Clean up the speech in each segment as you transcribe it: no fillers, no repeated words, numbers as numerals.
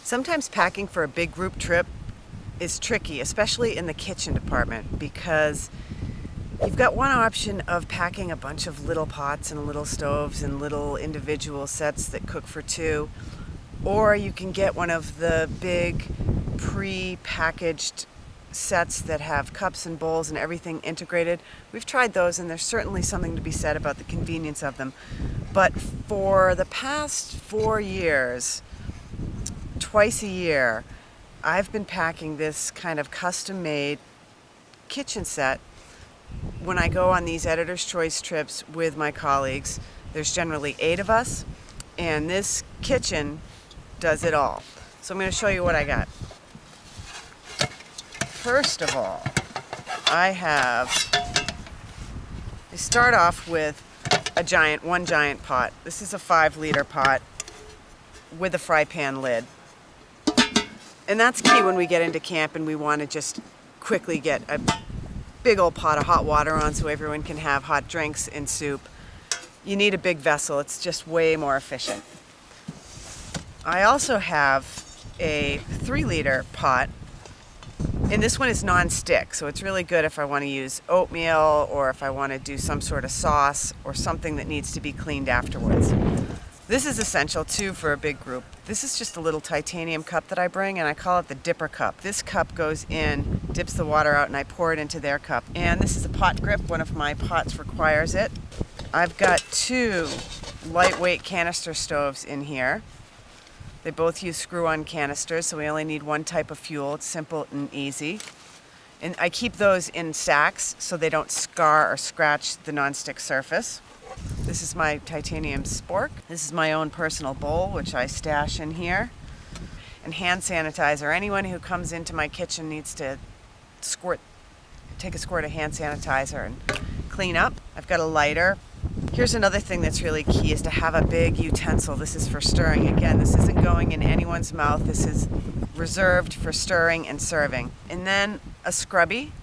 Sometimes packing for a big group trip is tricky, especially in the kitchen department, because you've got one option of packing a bunch of little pots and little stoves and little individual sets that cook for two, or you can get one of the big pre-packaged sets that have cups and bowls and everything integrated. We've tried those, and there's certainly something to be said about the convenience of them. But for the past 4 years, twice a year, I've been packing this kind of custom-made kitchen set when I go on these Editor's Choice trips with my colleagues. There's generally 8 of us, and this kitchen does it all. So I'm going to show you what I got. First of all, I start off with one giant pot. This is a 5-liter pot with a fry pan lid. And that's key when we get into camp and we want to just quickly get a big old pot of hot water on so everyone can have hot drinks and soup. You need a big vessel. It's just way more efficient. I also have a 3-liter pot, and this one is non-stick, so it's really good if I want to use oatmeal or if I want to do some sort of sauce or something that needs to be cleaned afterwards. This is essential too for a big group. This is just a little titanium cup that I bring, and I call it the dipper cup. This cup goes in, dips the water out, and I pour it into their cup. And this is a pot grip. One of my pots requires it. I've got 2 lightweight canister stoves in here. They both use screw-on canisters, so we only need one type of fuel. It's simple and easy. And I keep those in stacks so they don't scar or scratch the nonstick surface. This is my titanium spork. This is my own personal bowl, which I stash in here. And hand sanitizer. Anyone who comes into my kitchen needs to take a squirt of hand sanitizer and clean up. I've got a lighter. Here's another thing that's really key, is to have a big utensil. This is for stirring. Again, this isn't going in anyone's mouth. This is reserved for stirring and serving. And then a scrubby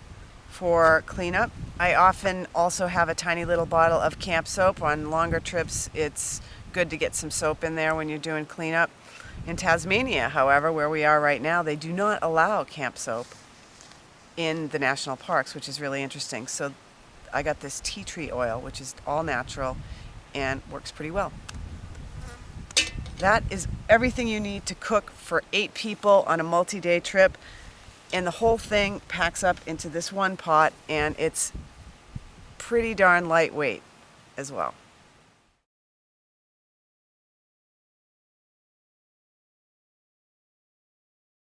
for cleanup. I often also have a tiny little bottle of camp soap. On longer trips, it's good to get some soap in there when you're doing cleanup. In Tasmania, however, where we are right now, they do not allow camp soap in the national parks, which is really interesting. So I got this tea tree oil, which is all natural and works pretty well. That is everything you need to cook for 8 people on a multi-day trip. And the whole thing packs up into this one pot, and it's pretty darn lightweight as well.